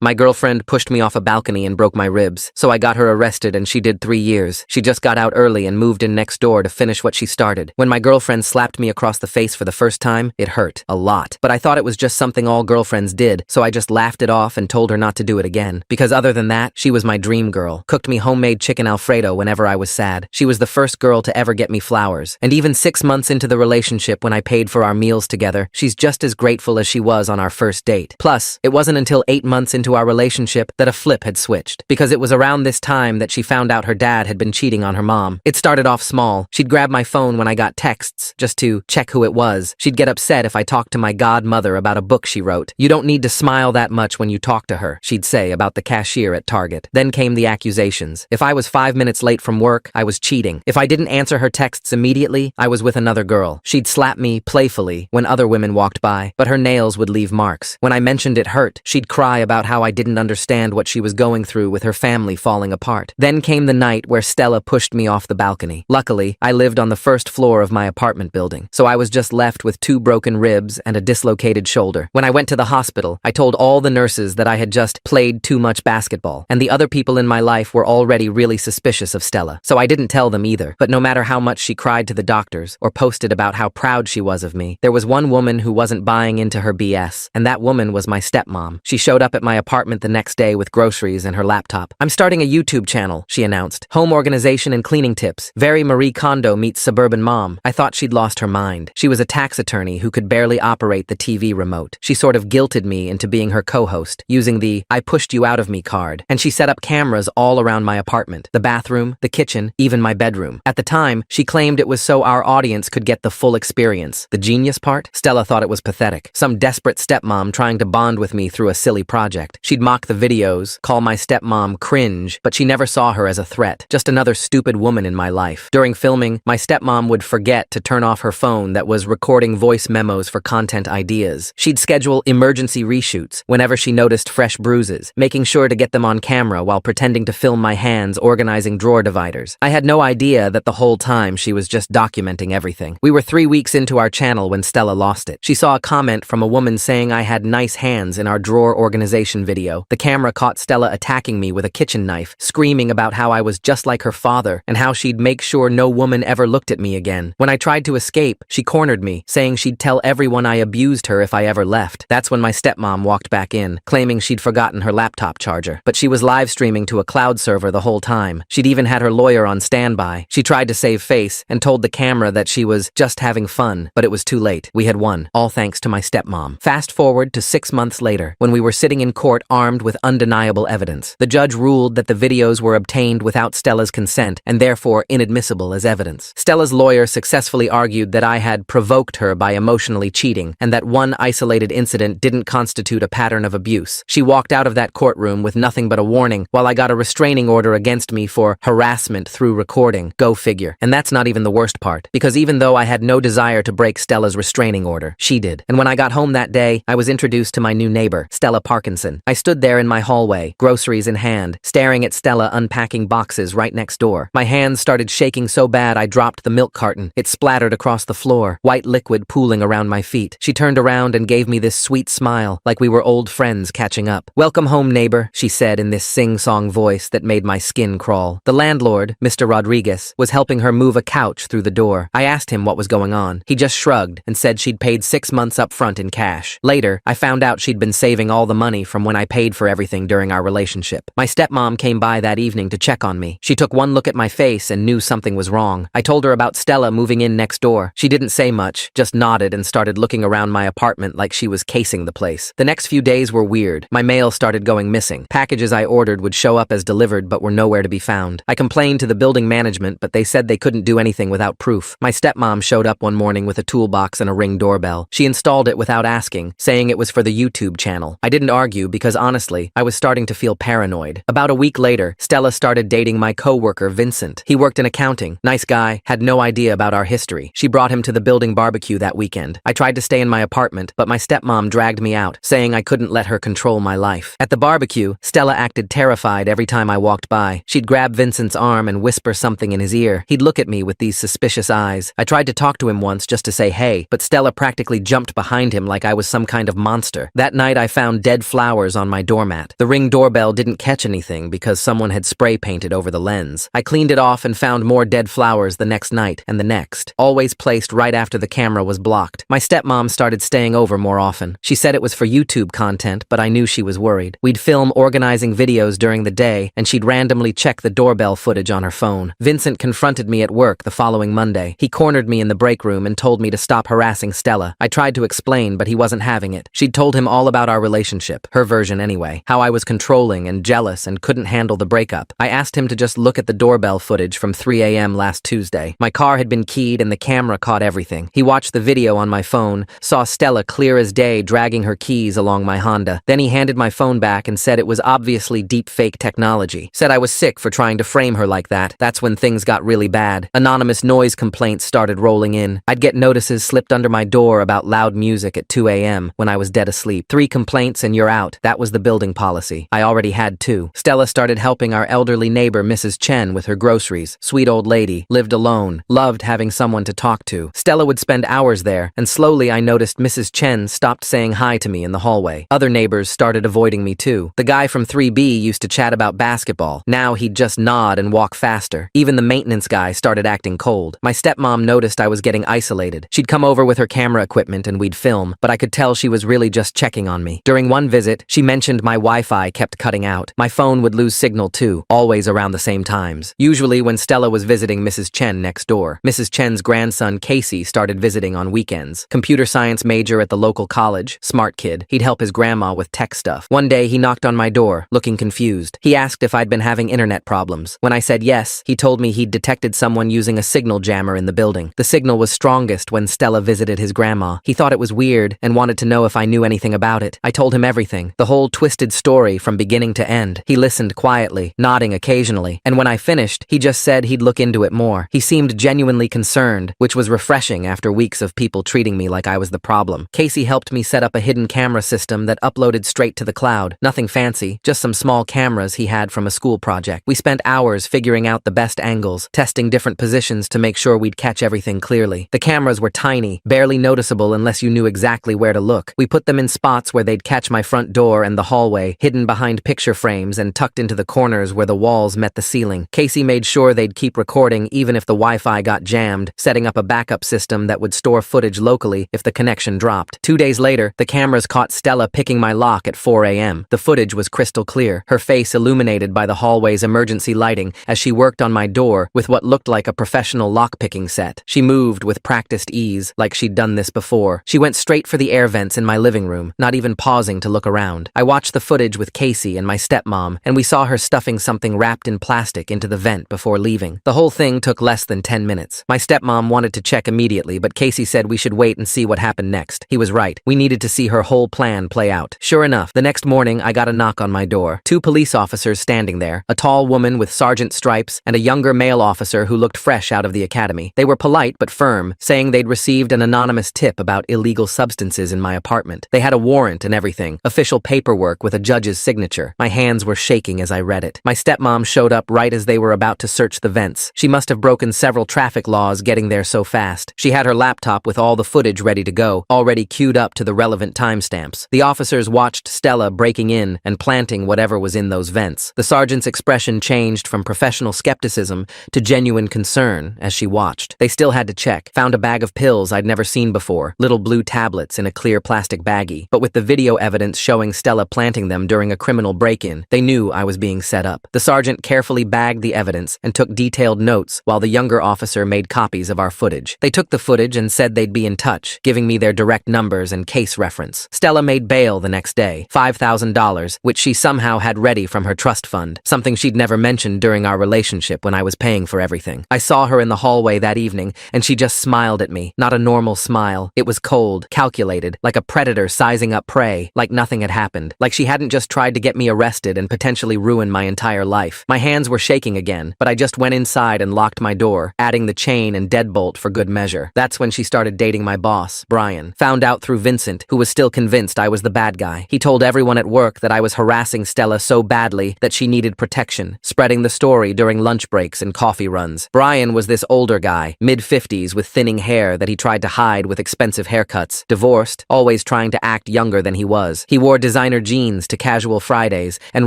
My girlfriend pushed me off a balcony and broke my ribs, so I got her arrested and she did 3 years. She just got out early and moved in next door to finish what she started. When my girlfriend slapped me across the face for the first time, it hurt. A lot. But I thought it was just something all girlfriends did, so I just laughed it off and told her not to do it again. Because other than that, she was my dream girl. Cooked me homemade chicken Alfredo whenever I was sad. She was the first girl to ever get me flowers. And even 6 months into the relationship when I paid for our meals together, she's just as grateful as she was on our first date. Plus, it wasn't until 8 months into our relationship that a flip had switched. Because it was around this time that she found out her dad had been cheating on her mom. It started off small. She'd grab my phone when I got texts, just to check who it was. She'd get upset if I talked to my godmother about a book she wrote. "You don't need to smile that much when you talk to her," she'd say about the cashier at Target. Then came the accusations. If I was 5 minutes late from work, I was cheating. If I didn't answer her texts immediately, I was with another girl. She'd slap me playfully when other women walked by, but her nails would leave marks. When I mentioned it hurt, she'd cry about how I didn't understand what she was going through with her family falling apart. Then came the night where Stella pushed me off the balcony. Luckily, I lived on the first floor of my apartment building, so I was just left with 2 broken ribs and a dislocated shoulder. When I went to the hospital, I told all the nurses that I had just played too much basketball, and the other people in my life were already really suspicious of Stella, so I didn't tell them either. But no matter how much she cried to the doctors or posted about how proud she was of me, there was one woman who wasn't buying into her BS, and that woman was my stepmom. She showed up at my apartment the next day with groceries and her laptop. "I'm starting a YouTube channel," she announced. "Home organization and cleaning tips. Very Marie Kondo meets suburban mom." I thought she'd lost her mind. She was a tax attorney who could barely operate the TV remote. She sort of guilted me into being her co-host, using the "I pushed you out of me" card. And she set up cameras all around my apartment, the bathroom, the kitchen, even my bedroom. At the time, she claimed it was so our audience could get the full experience. The genius part? Stella thought it was pathetic. Some desperate stepmom trying to bond with me through a silly project. She'd mock the videos, call my stepmom cringe, but she never saw her as a threat. Just another stupid woman in my life. During filming, my stepmom would forget to turn off her phone that was recording voice memos for content ideas. She'd schedule emergency reshoots whenever she noticed fresh bruises, making sure to get them on camera while pretending to film my hands organizing drawer dividers. I had no idea that the whole time she was just documenting everything. We were 3 weeks into our channel when Stella lost it. She saw a comment from a woman saying I had nice hands in our drawer organization video. The camera caught Stella attacking me with a kitchen knife, screaming about how I was just like her father and how she'd make sure no woman ever looked at me again. When I tried to escape, she cornered me, saying she'd tell everyone I abused her if I ever left. That's when my stepmom walked back in, claiming she'd forgotten her laptop charger. But she was live streaming to a cloud server the whole time. She'd even had her lawyer on standby. She tried to save face and told the camera that she was just having fun, but it was too late. We had won, all thanks to my stepmom. Fast forward to 6 months later, when we were sitting in court armed with undeniable evidence. The judge ruled that the videos were obtained without Stella's consent and therefore inadmissible as evidence. Stella's lawyer successfully argued that I had provoked her by emotionally cheating and that one isolated incident didn't constitute a pattern of abuse. She walked out of that courtroom with nothing but a warning, while I got a restraining order against me for harassment through recording. Go figure. And that's not even the worst part, because even though I had no desire to break Stella's restraining order, she did. And when I got home that day, I was introduced to my new neighbor, Stella Parkinson. I stood there in my hallway, groceries in hand, staring at Stella unpacking boxes right next door. My hands started shaking so bad I dropped the milk carton. It splattered across the floor, white liquid pooling around my feet. She turned around and gave me this sweet smile, like we were old friends catching up. "Welcome home, neighbor," she said in this sing-song voice that made my skin crawl. The landlord, Mr. Rodriguez, was helping her move a couch through the door. I asked him what was going on. He just shrugged and said she'd paid 6 months up front in cash. Later, I found out she'd been saving all the money from when I paid for everything during our relationship. My stepmom came by that evening to check on me. She took one look at my face and knew something was wrong. I told her about Stella moving in next door. She didn't say much, just nodded and started looking around my apartment like she was casing the place. The next few days were weird. My mail started going missing. Packages I ordered would show up as delivered but were nowhere to be found. I complained to the building management, but they said they couldn't do anything without proof. My stepmom showed up one morning with a toolbox and a Ring doorbell. She installed it without asking, saying it was for the YouTube channel. I didn't argue because honestly, I was starting to feel paranoid. About a week later, Stella started dating my co-worker, Vincent. He worked in accounting. Nice guy, had no idea about our history. She brought him to the building barbecue that weekend. I tried to stay in my apartment, but my stepmom dragged me out, saying I couldn't let her control my life. At the barbecue, Stella acted terrified every time I walked by. She'd grab Vincent's arm and whisper something in his ear. He'd look at me with these suspicious eyes. I tried to talk to him once just to say hey, but Stella practically jumped behind him like I was some kind of monster. That night I found dead flowers flowers on my doormat. The Ring doorbell didn't catch anything because someone had spray painted over the lens. I cleaned it off and found more dead flowers the next night and the next, always placed right after the camera was blocked. My stepmom started staying over more often. She said it was for YouTube content, but I knew she was worried. We'd film organizing videos during the day, and she'd randomly check the doorbell footage on her phone. Vincent confronted me at work the following Monday. He cornered me in the break room and told me to stop harassing Stella. I tried to explain, but he wasn't having it. She'd told him all about our relationship, her version anyway, how I was controlling and jealous and couldn't handle the breakup. I asked him to just look at the doorbell footage from 3 a.m. last Tuesday. My car had been keyed and the camera caught everything. He watched the video on my phone, saw Stella clear as day dragging her keys along my Honda. Then he handed my phone back and said it was obviously deep fake technology. Said I was sick for trying to frame her like that. That's when things got really bad. Anonymous noise complaints started rolling in. I'd get notices slipped under my door about loud music at 2 a.m. when I was dead asleep. 3 complaints and you're out. That was the building policy. I already had 2. Stella started helping our elderly neighbor Mrs. Chen with her groceries. Sweet old lady, lived alone, loved having someone to talk to. Stella would spend hours there, and slowly I noticed Mrs. Chen stopped saying hi to me in the hallway. Other neighbors started avoiding me too. The guy from 3B used to chat about basketball. Now he'd just nod and walk faster. Even the maintenance guy started acting cold. My stepmom noticed I was getting isolated. She'd come over with her camera equipment and we'd film, but I could tell she was really just checking on me. During one visit, she mentioned my Wi-Fi kept cutting out. My phone would lose signal too, always around the same times. Usually when Stella was visiting Mrs. Chen next door. Mrs. Chen's grandson Casey started visiting on weekends. Computer science major at the local college, smart kid. He'd help his grandma with tech stuff. One day he knocked on my door, looking confused. He asked if I'd been having internet problems. When I said yes, he told me he'd detected someone using a signal jammer in the building. The signal was strongest when Stella visited his grandma. He thought it was weird and wanted to know if I knew anything about it. I told him everything, the whole twisted story from beginning to end. He listened quietly, nodding occasionally, and when I finished, he just said he'd look into it more. He seemed genuinely concerned, which was refreshing after weeks of people treating me like I was the problem. Casey helped me set up a hidden camera system that uploaded straight to the cloud. Nothing fancy, just some small cameras he had from a school project. We spent hours figuring out the best angles, testing different positions to make sure we'd catch everything clearly. The cameras were tiny, barely noticeable unless you knew exactly where to look. We put them in spots where they'd catch my front door and the hallway, hidden behind picture frames and tucked into the corners where the walls met the ceiling. Casey made sure they'd keep recording even if the Wi-Fi got jammed, setting up a backup system that would store footage locally if the connection dropped. 2 days later, the cameras caught Stella picking my lock at 4 a.m. The footage was crystal clear, her face illuminated by the hallway's emergency lighting as she worked on my door with what looked like a professional lock-picking set. She moved with practiced ease, like she'd done this before. She went straight for the air vents in my living room, not even pausing to look around. I watched the footage with Casey and my stepmom, and we saw her stuffing something wrapped in plastic into the vent before leaving. The whole thing took less than 10 minutes. My stepmom wanted to check immediately, but Casey said we should wait and see what happened next. He was right. We needed to see her whole plan play out. Sure enough, the next morning I got a knock on my door. 2 police officers standing there, a tall woman with sergeant stripes and a younger male officer who looked fresh out of the academy. They were polite but firm, saying they'd received an anonymous tip about illegal substances in my apartment. They had a warrant and everything, official paperwork with a judge's signature. My hands were shaking as I read it. My stepmom showed up right as they were about to search the vents. She must have broken several traffic laws getting there so fast. She had her laptop with all the footage ready to go, already queued up to the relevant timestamps. The officers watched Stella breaking in and planting whatever was in those vents. The sergeant's expression changed from professional skepticism to genuine concern as she watched. They still had to check. Found a bag of pills I'd never seen before, little blue tablets in a clear plastic baggie. But with the video evidence showing Stella planting them during a criminal break-in, they knew I was being set up. The sergeant carefully bagged the evidence and took detailed notes while the younger officer made copies of our footage. They took the footage and said they'd be in touch, giving me their direct numbers and case reference. Stella made bail the next day, $5,000, which she somehow had ready from her trust fund, something she'd never mentioned during our relationship when I was paying for everything. I saw her in the hallway that evening, and she just smiled at me. Not a normal smile. It was cold, calculated, like a predator sizing up prey, like nothing had happened, like she hadn't just tried to get me arrested and potentially ruin my entire life. My hands were shaking again, but I just went inside and locked my door, adding the chain and deadbolt for good measure. That's when she started dating my boss, Brian. Found out through Vincent, who was still convinced I was the bad guy. He told everyone at work that I was harassing Stella so badly that she needed protection, spreading the story during lunch breaks and coffee runs. Brian was this older guy, mid-50s with thinning hair that he tried to hide with expensive haircuts, divorced, always trying to act younger than he was. He wore designer designer jeans to casual Fridays, and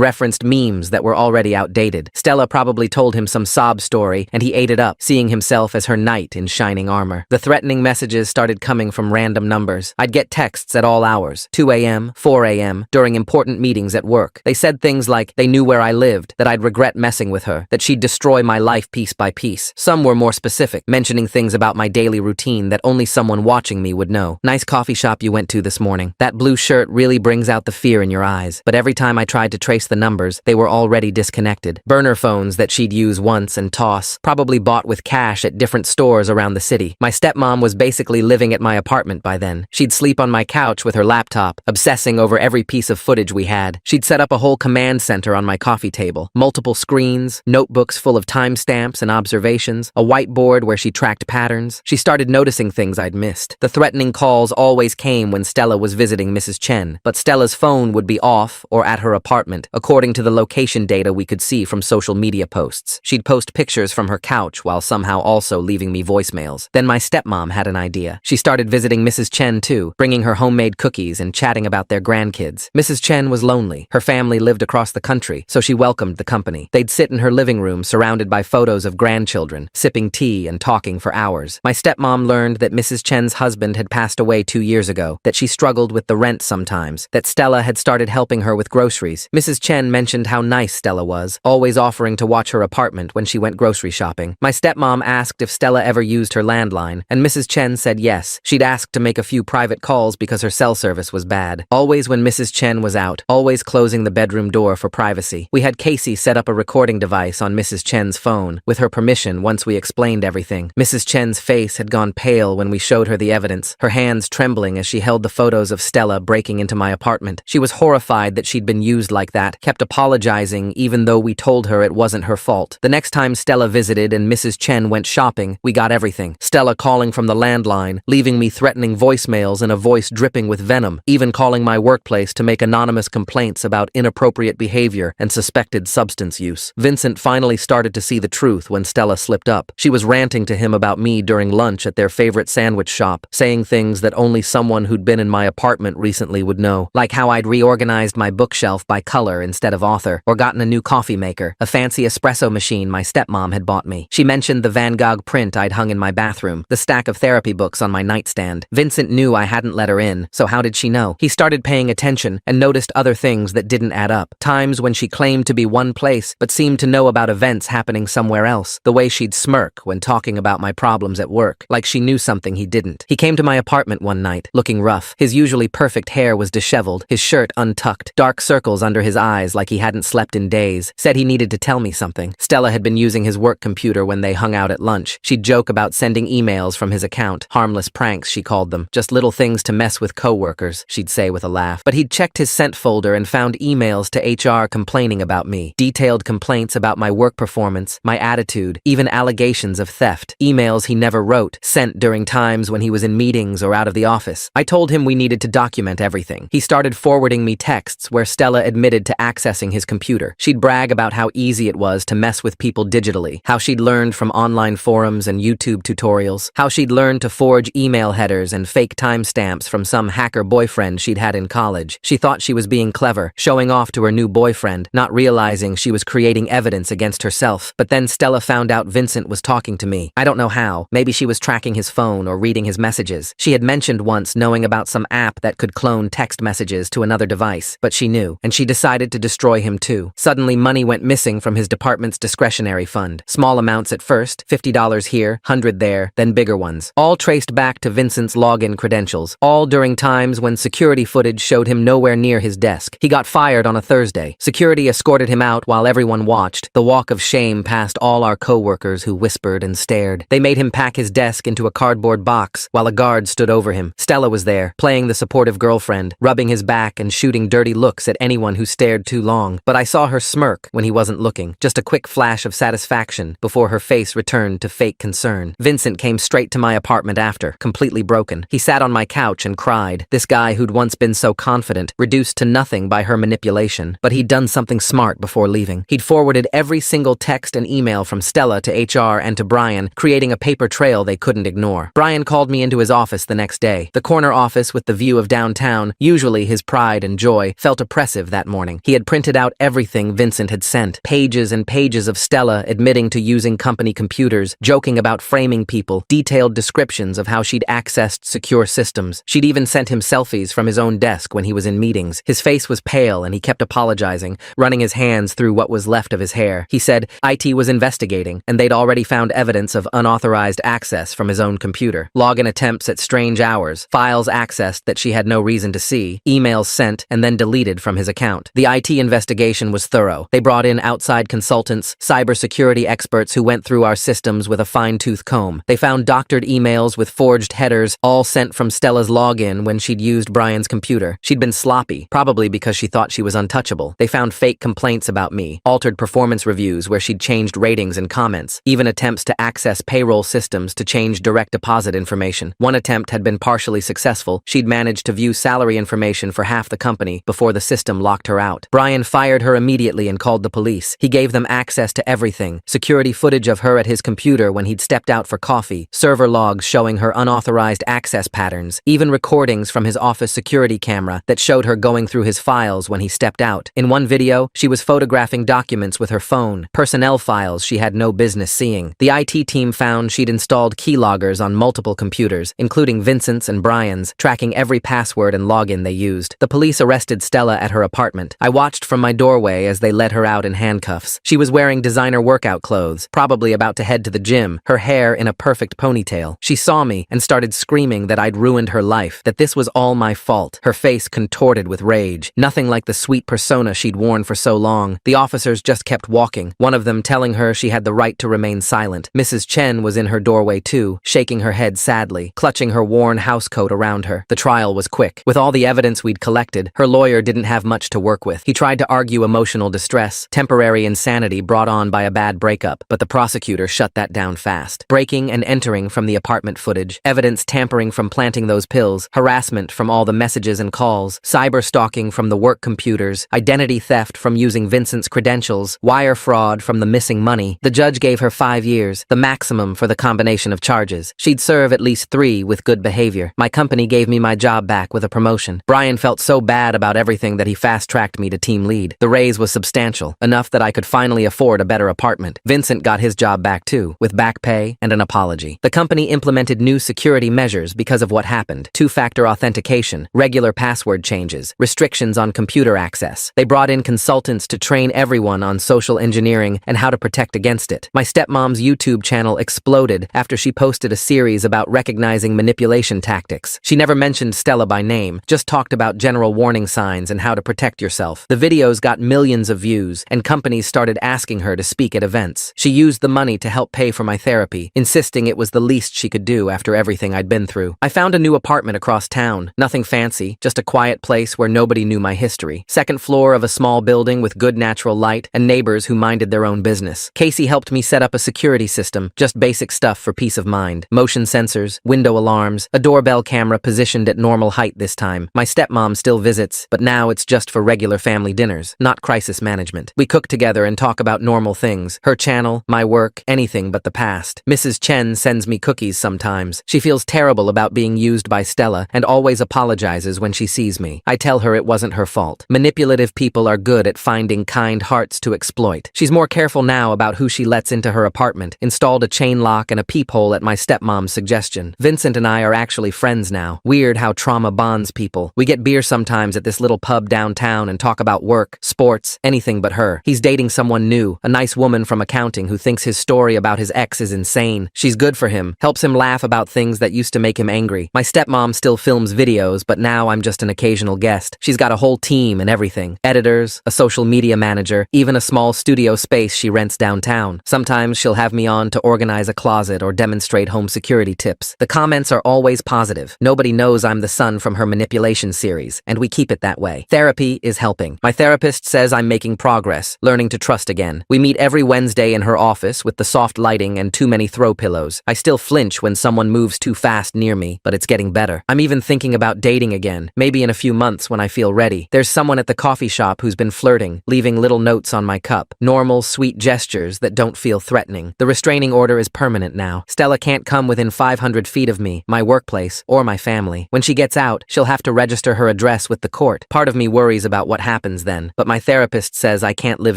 referenced memes that were already outdated. Stella probably told him some sob story, and he ate it up, seeing himself as her knight in shining armor. The threatening messages started coming from random numbers. I'd get texts at all hours, 2 a.m., 4 a.m., during important meetings at work. They said things like they knew where I lived, that I'd regret messing with her, that she'd destroy my life piece by piece. Some were more specific, mentioning things about my daily routine that only someone watching me would know. Nice coffee shop you went to this morning. That blue shirt really brings out the fear in your eyes. But every time I tried to trace the numbers, they were already disconnected. Burner phones that she'd use once and toss, probably bought with cash at different stores around the city. My stepmom was basically living at my apartment by then. She'd sleep on my couch with her laptop, obsessing over every piece of footage we had. She'd set up a whole command center on my coffee table. Multiple screens, notebooks full of timestamps and observations, a whiteboard where she tracked patterns. She started noticing things I'd missed. The threatening calls always came when Stella was visiting Mrs. Chen, but Stella's phone would be off or at her apartment, according to the location data we could see from social media posts. She'd post pictures from her couch while somehow also leaving me voicemails. Then my stepmom had an idea. She started visiting Mrs. Chen too, bringing her homemade cookies and chatting about their grandkids. Mrs. Chen was lonely. Her family lived across the country, so she welcomed the company. They'd sit in her living room surrounded by photos of grandchildren, sipping tea and talking for hours. My stepmom learned that Mrs. Chen's husband had passed away 2 years ago, that she struggled with the rent sometimes, that Stella had started helping her with groceries. Mrs. Chen mentioned how nice Stella was, always offering to watch her apartment when she went grocery shopping. My stepmom asked if Stella ever used her landline, and Mrs. Chen said yes. She'd asked to make a few private calls because her cell service was bad. Always when Mrs. Chen was out, always closing the bedroom door for privacy. We had Casey set up a recording device on Mrs. Chen's phone, with her permission once we explained everything. Mrs. Chen's face had gone pale when we showed her the evidence, her hands trembling as she held the photos of Stella breaking into my apartment. She was horrified that she'd been used like that, kept apologizing even though we told her it wasn't her fault. The next time Stella visited and Mrs. Chen went shopping, we got everything. Stella calling from the landline, leaving me threatening voicemails and a voice dripping with venom, even calling my workplace to make anonymous complaints about inappropriate behavior and suspected substance use. Vincent finally started to see the truth when Stella slipped up. She was ranting to him about me during lunch at their favorite sandwich shop, saying things that only someone who'd been in my apartment recently would know, like how I'd reorganized my bookshelf by color instead of author, or gotten a new coffee maker, a fancy espresso machine my stepmom had bought me. She mentioned the Van Gogh print I'd hung in my bathroom, the stack of therapy books on my nightstand. Vincent knew I hadn't let her in, so how did she know? He started paying attention and noticed other things that didn't add up. Times when she claimed to be one place, but seemed to know about events happening somewhere else. The way she'd smirk when talking about my problems at work, like she knew something he didn't. He came to my apartment one night, looking rough. His usually perfect hair was disheveled, his shirt untucked, dark circles under his eyes like he hadn't slept in days. Said he needed to tell me something. Stella had been using his work computer when they hung out at lunch. She'd joke about sending emails from his account. Harmless pranks, she called them. Just little things to mess with coworkers, she'd say with a laugh. But he'd checked his sent folder and found emails to HR complaining about me. Detailed complaints about my work performance, my attitude, even allegations of theft. Emails he never wrote, sent during times when he was in meetings or out of the office. I told him we needed to document everything. He started forwarding me texts where Stella admitted to accessing his computer. She'd brag about how easy it was to mess with people digitally, how she'd learned from online forums and YouTube tutorials, how she'd learned to forge email headers and fake timestamps from some hacker boyfriend she'd had in college. She thought she was being clever, showing off to her new boyfriend, not realizing she was creating evidence against herself. But then Stella found out Vincent was talking to me. I don't know how. Maybe she was tracking his phone or reading his messages. She had mentioned once knowing about some app that could clone text messages to another device, but she knew, and she decided to destroy him too. Suddenly, money went missing from his department's discretionary fund. Small amounts at first, $50 here, $100 there, then bigger ones. All traced back to Vincent's login credentials, all during times when security footage showed him nowhere near his desk. He got fired on a Thursday. Security escorted him out while everyone watched, the walk of shame past all our co-workers who whispered and stared. They made him pack his desk into a cardboard box while a guard stood over him. Stella was there, playing the supportive girlfriend, rubbing his back and shooting dirty looks at anyone who stared too long. But I saw her smirk when he wasn't looking, just a quick flash of satisfaction before her face returned to fake concern. Vincent came straight to my apartment after, completely broken. He sat on my couch and cried. This guy who'd once been so confident, reduced to nothing by her manipulation. But he'd done something smart before leaving. He'd forwarded every single text and email from Stella to HR and to Brian, creating a paper trail they couldn't ignore. Brian called me into his office the next day. The corner office with the view of downtown, usually his private pride and joy, felt oppressive that morning. He had printed out everything Vincent had sent, pages and pages of Stella admitting to using company computers, joking about framing people, detailed descriptions of how she'd accessed secure systems. She'd even sent him selfies from his own desk when he was in meetings. His face was pale and he kept apologizing, running his hands through what was left of his hair. He said IT was investigating and they'd already found evidence of unauthorized access from his own computer. Login attempts at strange hours, files accessed that she had no reason to see, emails sent and then deleted from his account. The IT investigation was thorough. They brought in outside consultants, cybersecurity experts who went through our systems with a fine-tooth comb. They found doctored emails with forged headers, all sent from Stella's login when she'd used Brian's computer. She'd been sloppy, probably because she thought she was untouchable. They found fake complaints about me, altered performance reviews where she'd changed ratings and comments, even attempts to access payroll systems to change direct deposit information. One attempt had been partially successful. She'd managed to view salary information for half the company before the system locked her out. Brian fired her immediately and called the police. He gave them access to everything, security footage of her at his computer when he'd stepped out for coffee, server logs showing her unauthorized access patterns, even recordings from his office security camera that showed her going through his files when he stepped out. In one video, she was photographing documents with her phone, personnel files she had no business seeing. The IT team found she'd installed keyloggers on multiple computers, including Vincent's and Brian's, tracking every password and login they used. The police arrested Stella at her apartment. I watched from my doorway as they led her out in handcuffs. She was wearing designer workout clothes, probably about to head to the gym, her hair in a perfect ponytail. She saw me and started screaming that I'd ruined her life, that this was all my fault. Her face contorted with rage, nothing like the sweet persona she'd worn for so long. The officers just kept walking, one of them telling her she had the right to remain silent. Mrs. Chen was in her doorway too, shaking her head sadly, clutching her worn housecoat around her. The trial was quick. With all the evidence we'd collected, her lawyer didn't have much to work with. He tried to argue emotional distress, temporary insanity brought on by a bad breakup, but the prosecutor shut that down fast. Breaking and entering from the apartment footage, evidence tampering from planting those pills, harassment from all the messages and calls, cyber stalking from the work computers, identity theft from using Vincent's credentials, wire fraud from the missing money. The judge gave her 5 years, the maximum for the combination of charges. She'd serve at least 3 with good behavior. My company gave me my job back with a promotion. Brian felt so bad about everything that he fast-tracked me to team lead. The raise was substantial, enough that I could finally afford a better apartment. Vincent got his job back too, with back pay and an apology. The company implemented new security measures because of what happened. 2-factor authentication, regular password changes, restrictions on computer access. They brought in consultants to train everyone on social engineering and how to protect against it. My stepmom's YouTube channel exploded after she posted a series about recognizing manipulation tactics. She never mentioned Stella by name, just talked about general warning signs and how to protect yourself. The videos got millions of views, and companies started asking her to speak at events. She used the money to help pay for my therapy, insisting it was the least she could do after everything I'd been through. I found a new apartment across town. Nothing fancy, just a quiet place where nobody knew my history. Second floor of a small building with good natural light and neighbors who minded their own business. Casey helped me set up a security system, just basic stuff for peace of mind. Motion sensors, window alarms, a doorbell camera positioned at normal height this time. My stepmom still visits, but now it's just for regular family dinners, not crisis management. We cook together and talk about normal things. Her channel, my work, anything but the past. Mrs. Chen sends me cookies sometimes. She feels terrible about being used by Stella and always apologizes when she sees me. I tell her it wasn't her fault. Manipulative people are good at finding kind hearts to exploit. She's more careful now about who she lets into her apartment, installed a chain lock and a peephole at my stepmom's suggestion. Vincent and I are actually friends now. Weird how trauma bonds people. We get beer sometimes at this little pub downtown and talk about work, sports, anything but her. He's dating someone new, a nice woman from accounting who thinks his story about his ex is insane. She's good for him, helps him laugh about things that used to make him angry. My stepmom still films videos, but now I'm just an occasional guest. She's got a whole team and everything. Editors, a social media manager, even a small studio space she rents downtown. Sometimes she'll have me on to organize a closet or demonstrate home security tips. The comments are always positive. Nobody knows I'm the son from her manipulation series, and we keep it that way. Therapy is helping. My therapist says I'm making progress, learning to trust again. We meet every Wednesday in her office with the soft lighting and too many throw pillows. I still flinch when someone moves too fast near me, but it's getting better. I'm even thinking about dating again, maybe in a few months when I feel ready. There's someone at the coffee shop who's been flirting, leaving little notes on my cup. Normal, sweet gestures that don't feel threatening. The restraining order is permanent now. Stella can't come within 500 feet of me, my workplace, or my family. When she gets out, she'll have to register her address stress with the court. Part of me worries about what happens then, but my therapist says I can't live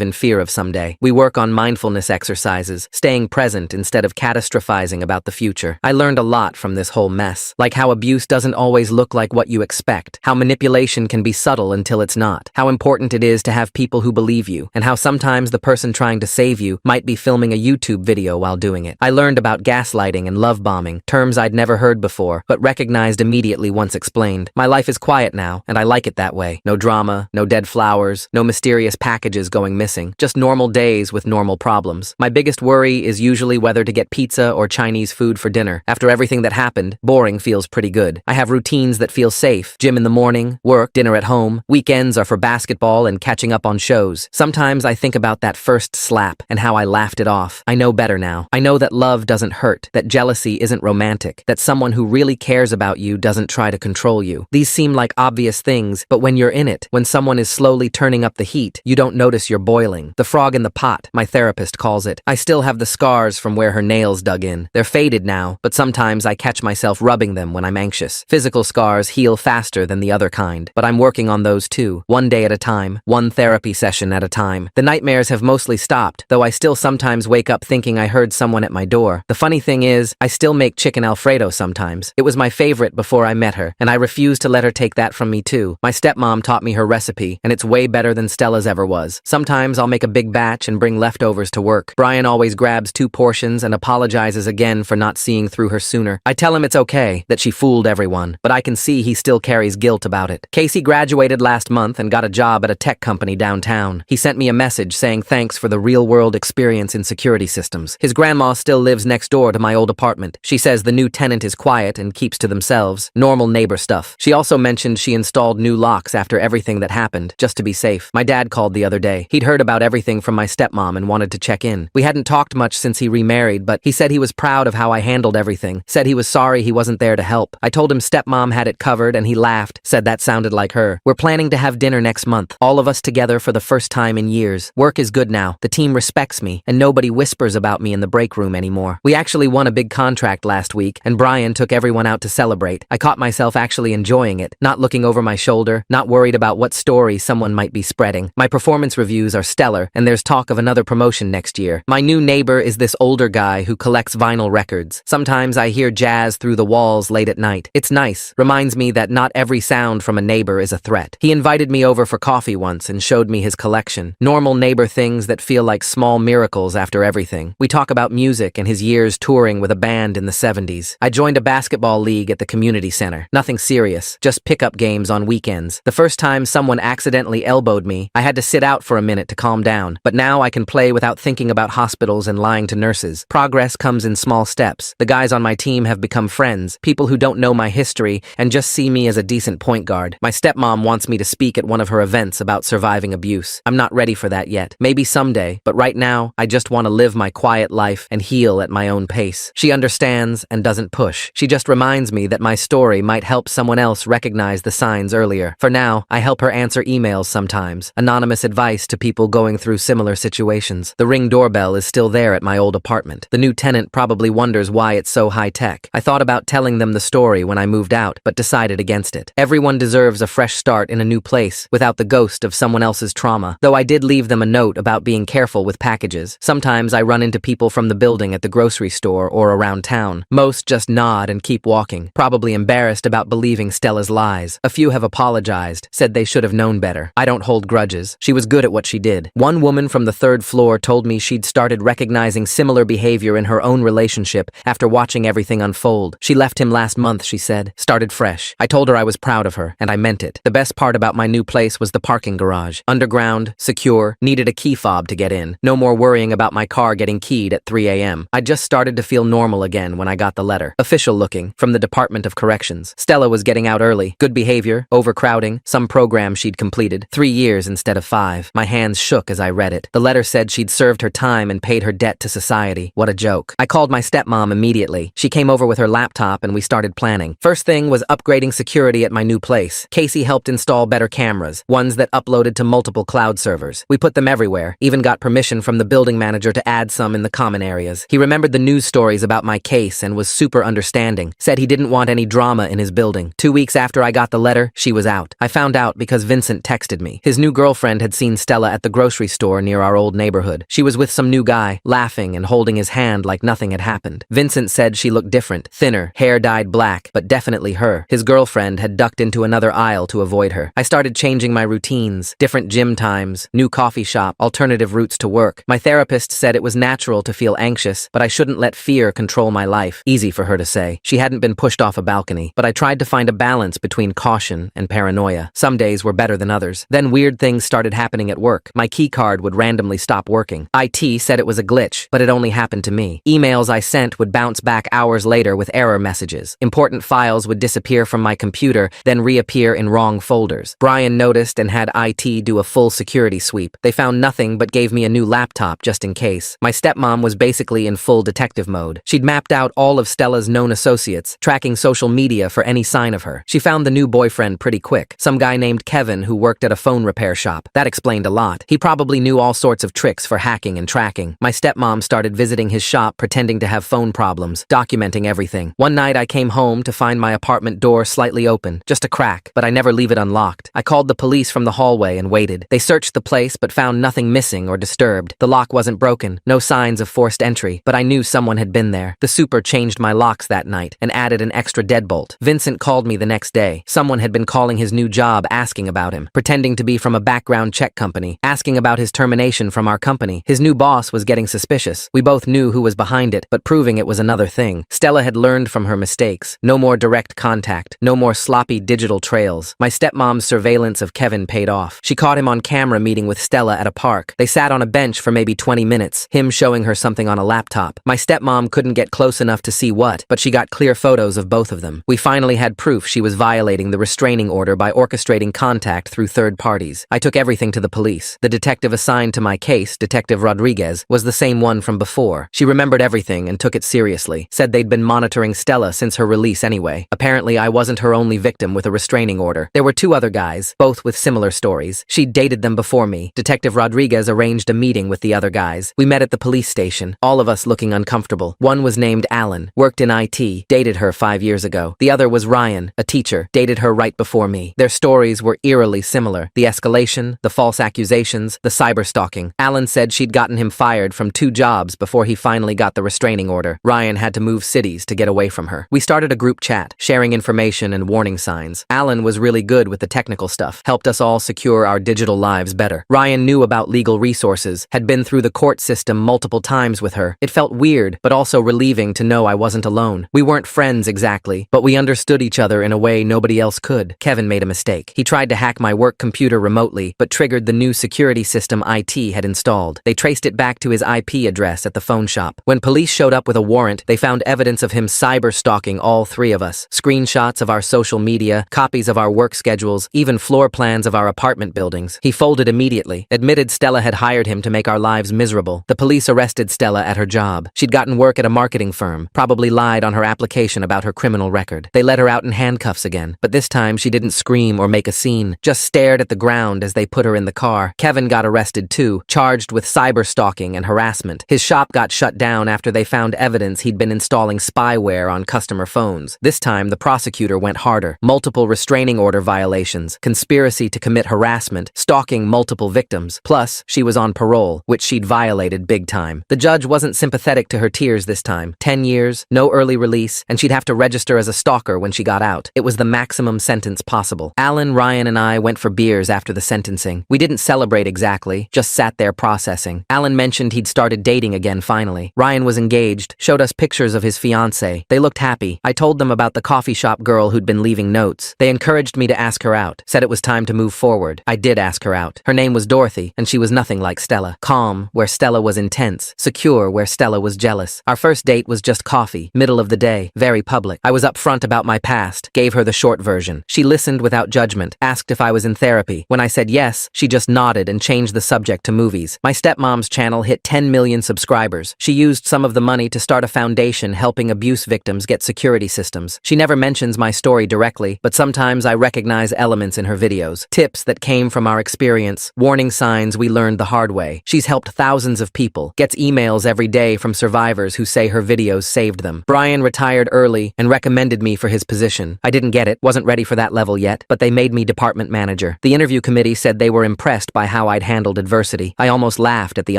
in fear of someday. We work on mindfulness exercises, staying present instead of catastrophizing about the future. I learned a lot from this whole mess, like how abuse doesn't always look like what you expect, how manipulation can be subtle until it's not, how important it is to have people who believe you, and how sometimes the person trying to save you might be filming a YouTube video while doing it. I learned about gaslighting and love bombing, terms I'd never heard before, but recognized immediately once explained. My life is quiet now, and I like it that way. No drama, no dead flowers, no mysterious packages going missing, just normal days with normal problems. My biggest worry is usually whether to get pizza or Chinese food for dinner. After everything that happened, boring feels pretty good. I have routines that feel safe. Gym in the morning, work, dinner at home. Weekends are for basketball and catching up on shows. Sometimes I think about that first slap and how I laughed it off. I know better now. I know that love doesn't hurt, that jealousy isn't romantic, that someone who really cares about you doesn't try to control you. These seem like obvious things, but when you're in it, when someone is slowly turning up the heat, you don't notice you're boiling. The frog in the pot, my therapist calls it. I still have the scars from where her nails dug in. They're faded now, but sometimes I catch myself rubbing them when I'm anxious. Physical scars heal faster than the other kind, but I'm working on those too, one day at a time, one therapy session at a time. The nightmares have mostly stopped, though I still sometimes wake up thinking I heard someone at my door. The funny thing is, I still make chicken Alfredo sometimes. It was my favorite before I met her, and I refuse to let her take that from me too. My stepmom taught me her recipe, and it's way better than Stella's ever was. Sometimes I'll make a big batch and bring leftovers to work. Brian always grabs 2 portions and apologizes again for not seeing through her sooner. I tell him it's okay, that she fooled everyone, but I can see he still carries guilt about it. Casey graduated last month and got a job at a tech company downtown. He sent me a message saying thanks for the real-world experience in security systems. His grandma still lives next door to my old apartment. She says the new tenant is quiet and keeps to themselves. Normal neighbor stuff. She also mentioned she installed new locks after everything that happened, just to be safe. My dad called the other day. He'd heard about everything from my stepmom and wanted to check in. We hadn't talked much since he remarried, but he said he was proud of how I handled everything. Said he was sorry he wasn't there to help. I told him stepmom had it covered and he laughed, said that sounded like her. We're planning to have dinner next month, all of us together for the first time in years. Work is good now. The team respects me, and nobody whispers about me in the break room anymore. We actually won a big contract last week, and Brian took everyone out to celebrate. I caught myself actually enjoying it, not looking over my shoulder, not worried about what story someone might be spreading. My performance reviews are stellar, and there's talk of another promotion next year. My new neighbor is this older guy who collects vinyl records. Sometimes I hear jazz through the walls late at night. It's nice, reminds me that not every sound from a neighbor is a threat. He invited me over for coffee once and showed me his collection. Normal neighbor things that feel like small miracles after everything. We talk about music and his years touring with a band in the 70s. I joined a basketball league at the community center. Nothing serious, just pickup games on weekends. The first time someone accidentally elbowed me, I had to sit out for a minute to calm down. But now I can play without thinking about hospitals and lying to nurses. Progress comes in small steps. The guys on my team have become friends, people who don't know my history and just see me as a decent point guard. My stepmom wants me to speak at one of her events about surviving abuse. I'm not ready for that yet. Maybe someday, but right now, I just want to live my quiet life and heal at my own pace. She understands and doesn't push. She just reminds me that my story might help someone else recognize the signs earlier. For now, I help her answer emails sometimes, anonymous advice to people going through similar situations. The Ring doorbell is still there at my old apartment. The new tenant probably wonders why it's so high-tech. I thought about telling them the story when I moved out, but decided against it. Everyone deserves a fresh start in a new place, without the ghost of someone else's trauma. Though I did leave them a note about being careful with packages. Sometimes I run into people from the building at the grocery store or around town. Most just nod and keep walking, probably embarrassed about believing Stella's lies. A few have apologized, said they should have known better. I don't hold grudges. She was good at what she did. One woman from the 3rd floor told me she'd started recognizing similar behavior in her own relationship after watching everything unfold. She left him last month, she said. Started fresh. I told her I was proud of her, and I meant it. The best part about my new place was the parking garage. Underground, secure, needed a key fob to get in. No more worrying about my car getting keyed at 3 a.m. I just started to feel normal again when I got the letter. Official looking, from the Department of Corrections. Stella was getting out early. Good behavior, overcrowding, some program she'd completed. 3 years instead of 5. My hands shook as I read it. The letter said she'd served her time and paid her debt to society. What a joke. I called my stepmom immediately. She came over with her laptop and we started planning. First thing was upgrading security at my new place. Casey helped install better cameras, ones that uploaded to multiple cloud servers. We put them everywhere, even got permission from the building manager to add some in the common areas. He remembered the news stories about my case and was super understanding. Said he didn't want any drama in his building. 2 weeks after I got the letter, better, she was out. I found out because Vincent texted me. His new girlfriend had seen Stella at the grocery store near our old neighborhood. She was with some new guy, laughing and holding his hand like nothing had happened. Vincent said she looked different, thinner, hair dyed black, but definitely her. His girlfriend had ducked into another aisle to avoid her. I started changing my routines, different gym times, new coffee shop, alternative routes to work. My therapist said it was natural to feel anxious, but I shouldn't let fear control my life. Easy for her to say. She hadn't been pushed off a balcony, but I tried to find a balance between caution and paranoia. Some days were better than others. Then weird things started happening at work. My key card would randomly stop working. IT said it was a glitch, but it only happened to me. Emails I sent would bounce back hours later with error messages. Important files would disappear from my computer, then reappear in wrong folders. Brian noticed and had IT do a full security sweep. They found nothing but gave me a new laptop just in case. My stepmom was basically in full detective mode. She'd mapped out all of Stella's known associates, tracking social media for any sign of her. She found the new boyfriend pretty quick. Some guy named Kevin who worked at a phone repair shop. That explained a lot. He probably knew all sorts of tricks for hacking and tracking. My stepmom started visiting his shop pretending to have phone problems, documenting everything. One night I came home to find my apartment door slightly open, just a crack, but I never leave it unlocked. I called the police from the hallway and waited. They searched the place but found nothing missing or disturbed. The lock wasn't broken, no signs of forced entry, but I knew someone had been there. The super changed my locks that night and added an extra deadbolt. Vincent called me the next day. Someone had been calling his new job asking about him, pretending to be from a background check company, asking about his termination from our company. His new boss was getting suspicious. We both knew who was behind it, but proving it was another thing. Stella had learned from her mistakes. No more direct contact. No more sloppy digital trails. My stepmom's surveillance of Kevin paid off. She caught him on camera meeting with Stella at a park. They sat on a bench for maybe 20 minutes, him showing her something on a laptop. My stepmom couldn't get close enough to see what, but she got clear photos of both of them. We finally had proof she was violating the restraining order by orchestrating contact through third parties. I took everything to the police. The detective assigned to my case, Detective Rodriguez, was the same one from before. She remembered everything and took it seriously. Said they'd been monitoring Stella since her release anyway. Apparently, I wasn't her only victim with a restraining order. There were two other guys, both with similar stories. She'd dated them before me. Detective Rodriguez arranged a meeting with the other guys. We met at the police station, all of us looking uncomfortable. One was named Alan, worked in IT, dated her 5 years ago. The other was Ryan, a teacher, dated her right before me. Their stories were eerily similar. The escalation, the false accusations, the cyberstalking. Alan said she'd gotten him fired from 2 jobs before he finally got the restraining order. Ryan had to move cities to get away from her. We started a group chat, sharing information and warning signs. Alan was really good with the technical stuff, helped us all secure our digital lives better. Ryan knew about legal resources, had been through the court system multiple times with her. It felt weird, but also relieving to know I wasn't alone. We weren't friends exactly, but we understood each other in a way nobody else could. Kevin made a mistake. He tried to hack my work computer remotely, but triggered the new security system IT had installed. They traced it back to his IP address at the phone shop. When police showed up with a warrant, they found evidence of him cyber-stalking all 3 of us. Screenshots of our social media, copies of our work schedules, even floor plans of our apartment buildings. He folded immediately, admitted Stella had hired him to make our lives miserable. The police arrested Stella at her job. She'd gotten work at a marketing firm, probably lied on her application about her criminal record. They let her out in handcuffs again, but this time she didn't scream or make a scene, just stared at the ground as they put her in the car. Kevin got arrested too, charged with cyber-stalking and harassment. His shop got shut down after they found evidence he'd been installing spyware on customer phones. This time, the prosecutor went harder. Multiple restraining order violations, conspiracy to commit harassment, stalking multiple victims. Plus, she was on parole, which she'd violated big time. The judge wasn't sympathetic to her tears this time. 10 years, no early release, and she'd have to register as a stalker when she got out. It was the maximum sentence possible. Alan, Ryan, and I went for beers after the sentencing. We didn't celebrate exactly, just sat there processing. Alan mentioned he'd started dating again finally. Ryan was engaged, showed us pictures of his fiancée. They looked happy. I told them about the coffee shop girl who'd been leaving notes. They encouraged me to ask her out, said it was time to move forward. I did ask her out. Her name was Dorothy, and she was nothing like Stella. Calm, where Stella was intense. Secure, where Stella was jealous. Our first date was just coffee, middle of the day, very public. I was upfront about my past, gave her the short version. She listened without judgment, asked if I was in therapy. When I said yes, she just nodded and changed the subject to movies. My stepmom's channel hit 10 million subscribers. She used some of the money to start a foundation helping abuse victims get security systems. She never mentions my story directly, but sometimes I recognize elements in her videos. Tips that came from our experience, warning signs we learned the hard way. She's helped thousands of people, gets emails every day from survivors who say her videos saved them. Brian retired early and recommended me for his position. I didn't get it, wasn't ready for that level yet, but they made me department manager. The interview committee said they were impressed by how I'd handled adversity. I almost laughed at the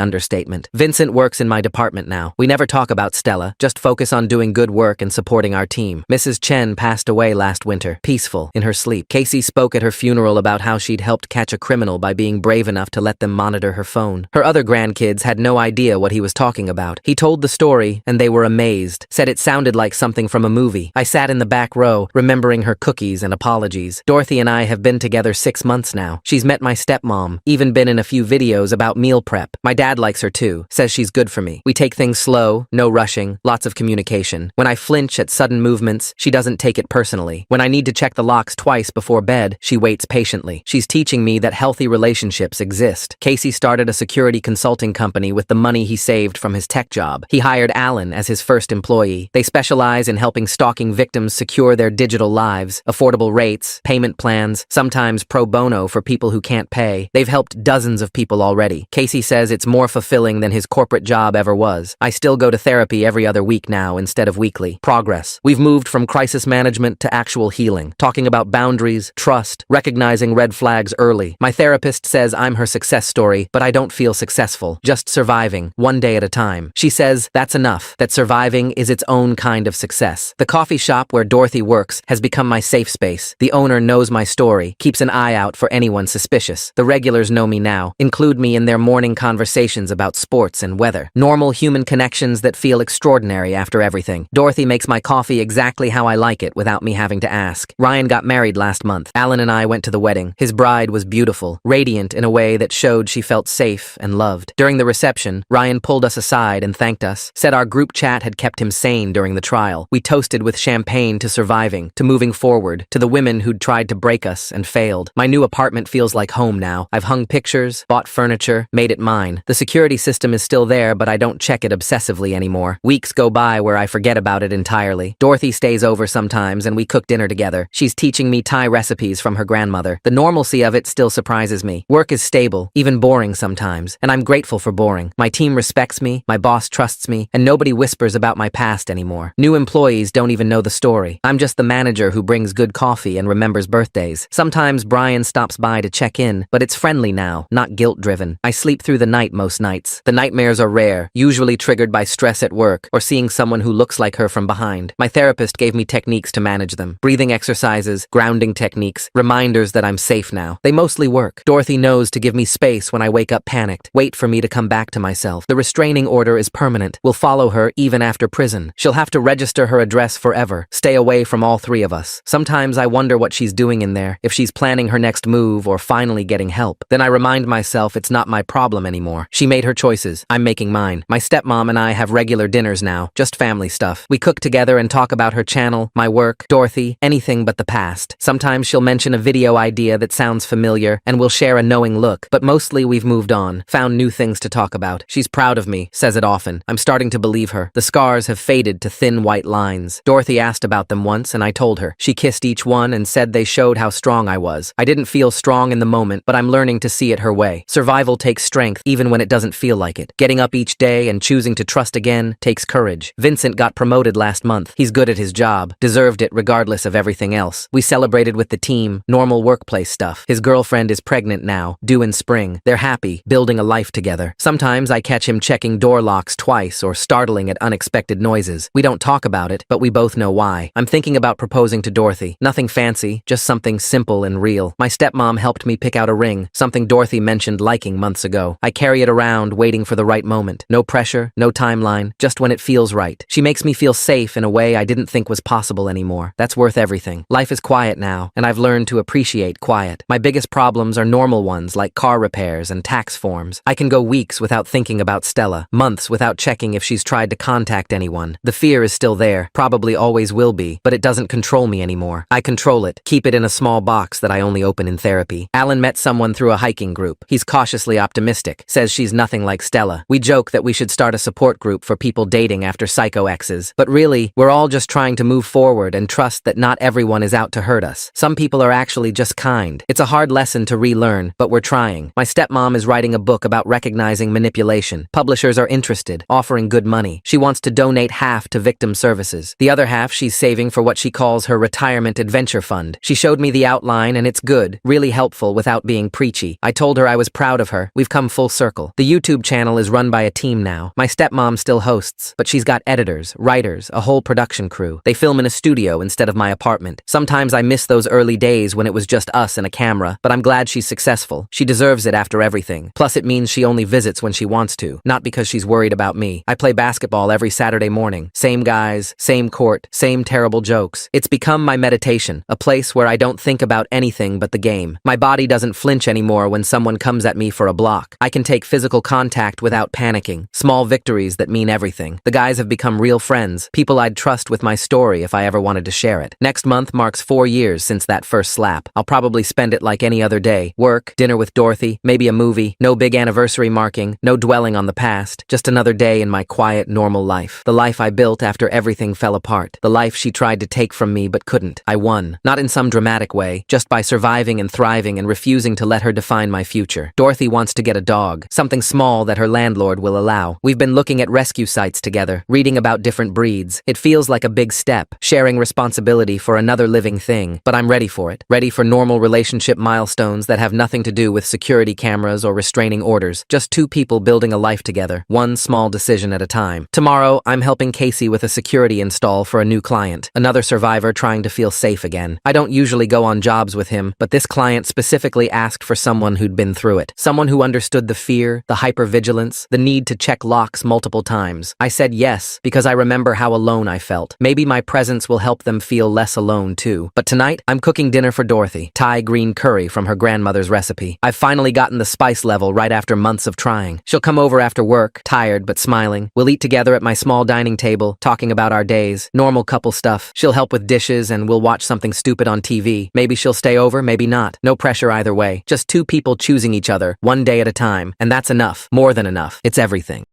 understatement. Vincent works in my department now. We never talk about Stella, just focus on doing good work and supporting our team. Mrs. Chen passed away last winter, peaceful, in her sleep. Casey spoke at her funeral about how she'd helped catch a criminal by being brave enough to let them monitor her phone. Her other grandkids had no idea what he was talking about. He told the story, and they were amazed, said it sounded like something from a movie. I sat in the back row, remembering her cookies and apologies. Dorothy and I have been together 6 months now. She's met my stepmom, even been in a few videos about meal prep. My dad likes her too, says she's good for me. We take things slow, no rushing, lots of communication. When I flinch at sudden movements, she doesn't take it personally. When I need to check the locks twice before bed, she waits patiently. She's teaching me that healthy relationships exist. Casey started a security consulting company with the money he saved from his tech job. He hired Alan as his first employee. They specialize in helping stalking victims secure their digital lives, affordable rates, payment plans, sometimes pro bono for people who can't pay. They've helped dozens of people already. Casey says it's more fulfilling than his corporate job ever was. I still go to therapy every other week now instead of weekly. Progress. We've moved from crisis management to actual healing, talking about boundaries, trust, recognizing red flags early. My therapist says I'm her success story, but I don't feel successful, just surviving, one day at a time. She says that's enough, that surviving is its own kind of success. The coffee shop where Dorothy works has become my safe space. The owner knows my story, keeps an eye out for anyone suspicious. The regulars know me now, include me in their morning conversations about sports and weather. Normal human connections that feel extraordinary after everything. Dorothy makes my coffee exactly how I like it without me having to ask. Ryan got married last month. Alan and I went to the wedding. His bride was beautiful, radiant in a way that showed she felt safe and loved. During the reception, Ryan pulled us aside and thanked us, said our group chat had kept him sane during the trial. We toasted with champagne to surviving, to moving forward, to the women who'd tried to break us and failed. My new apartment feels like home now. I've hung pictures, bought furniture, made it mine. The security system is still there, but I don't check it obsessively anymore. Weeks go by where I forget about it entirely. Dorothy stays over sometimes and we cook dinner together. She's teaching me Thai recipes from her grandmother. The normalcy of it still surprises me. Work is stable, even boring sometimes, and I'm grateful for boring. My team respects me, my boss trusts me, and nobody whispers about my past anymore. New employees don't even know the story. I'm just the manager who brings good coffee and remembers birthdays. Sometimes Brian stops by to check in, but it's friendly now, not guilt-driven. I sleep through the night most nights. The nightmares are rare, usually triggered by stress at work or seeing someone who looks like her from behind. My therapist gave me techniques to manage them. Breathing exercises, grounding techniques, reminders that I'm safe now. They mostly work. Dorothy knows to give me space when I wake up panicked, wait for me to come back to myself. The restraining order is permanent, will follow her even after prison. She'll have to register her address forever, stay away from all three of us. Sometimes I wonder what she's doing in there, if she's planning her next move or finally getting help. Then I remind myself it's not my problem anymore. She made her choices, I'm making mine. My stepmom and I have regular dinners now, just family stuff. We cook together and talk about her channel, my work, Dorothy, anything but the past. Sometimes she'll mention a video idea that sounds familiar, and we'll share a knowing look, but mostly we've moved on, found new things to talk about. She's proud of me, says it often. I'm starting to believe her. The scars have faded to thin white lines. Dorothy asked about them once, and I told her. She kissed each one and said they showed how strong I was. I didn't feel strong in the moment, but I'm learning to see it her way. Survival takes strength, even when it doesn't feel like it. Getting up each day and choosing to trust again takes courage. Vincent got promoted last month. He's good at his job, deserved it regardless of everything else. We celebrated with the team, normal workplace stuff. His girlfriend is pregnant now, due in spring. They're happy, building a life together. Sometimes I catch him checking door locks twice or startling at unexpected noises. We don't talk about it, but we both know why. I'm thinking about proposing to Dorothy. Nothing fancy, just something simple and real. My stepmom helped me pick out a ring, something Dorothy mentioned liking months ago. I carry it around, waiting for the right moment. No pressure, no timeline, just when it feels right. She makes me feel safe in a way I didn't think was possible anymore. That's worth everything. Life is quiet now, and I've learned to appreciate quiet. My biggest problems are normal ones like car repairs and tax forms. I can go weeks without thinking about Stella, months without checking if she's tried to contact anyone. The fear is still there, probably always will be, but it doesn't control me anymore. I control it, keep it in a small box that I only open in therapy. Alan met someone through a hiking group. He's cautiously optimistic, says she's nothing like Stella. We joke that we should start a support group for people dating after psycho exes, but really, we're all just trying to move forward and trust that not everyone is out to hurt us. Some people are actually just kind. It's a hard lesson to relearn, but we're trying. My stepmom is writing a book about recognizing manipulation. Publishers are interested, offering good money. She wants to donate half to victim services. The other half she's saving for what she calls her retirement adventure venture fund. She showed me the outline and it's good, really helpful without being preachy. I told her I was proud of her. We've come full circle. The YouTube channel is run by a team now. My stepmom still hosts, but she's got editors, writers, a whole production crew. They film in a studio instead of my apartment. Sometimes I miss those early days when it was just us and a camera, but I'm glad she's successful. She deserves it after everything. Plus it means she only visits when she wants to, not because she's worried about me. I play basketball every Saturday morning. Same guys, same court, same terrible jokes. It's become my meditation, a place where I don't think about anything but the game. My body doesn't flinch anymore when someone comes at me for a block. I can take physical contact without panicking. Small victories that mean everything. The guys have become real friends, people I'd trust with my story if I ever wanted to share it. Next month marks 4 years since that first slap. I'll probably spend it like any other day. Work, dinner with Dorothy, maybe a movie, no big anniversary marking, no dwelling on the past, just another day in my quiet, normal life. The life I built after everything fell apart. The life she tried to take from me but couldn't. I won. Not in some dramatic way, just by surviving and thriving and refusing to let her define my future. Dorothy wants to get a dog, something small that her landlord will allow. We've been looking at rescue sites together, reading about different breeds. It feels like a big step, sharing responsibility for another living thing, but I'm ready for it. Ready for normal relationship milestones that have nothing to do with security cameras or restraining orders. Just two people building a life together, one small decision at a time. Tomorrow, I'm helping Casey with a security install for a new client, another survivor trying to feel safe again. I don't usually go on jobs with him, but this client specifically asked for someone who'd been through it. Someone who understood the fear, the hypervigilance, the need to check locks multiple times. I said yes, because I remember how alone I felt. Maybe my presence will help them feel less alone too. But tonight, I'm cooking dinner for Dorothy. Thai green curry from her grandmother's recipe. I've finally gotten the spice level right after months of trying. She'll come over after work, tired but smiling. We'll eat together at my small dining table, talking about our days, normal couple stuff. She'll help with dishes and we'll watch something stupid on TV. Maybe she'll stay over, maybe not. No pressure either way. Just two people choosing each other, one day at a time. And that's enough. More than enough. It's everything.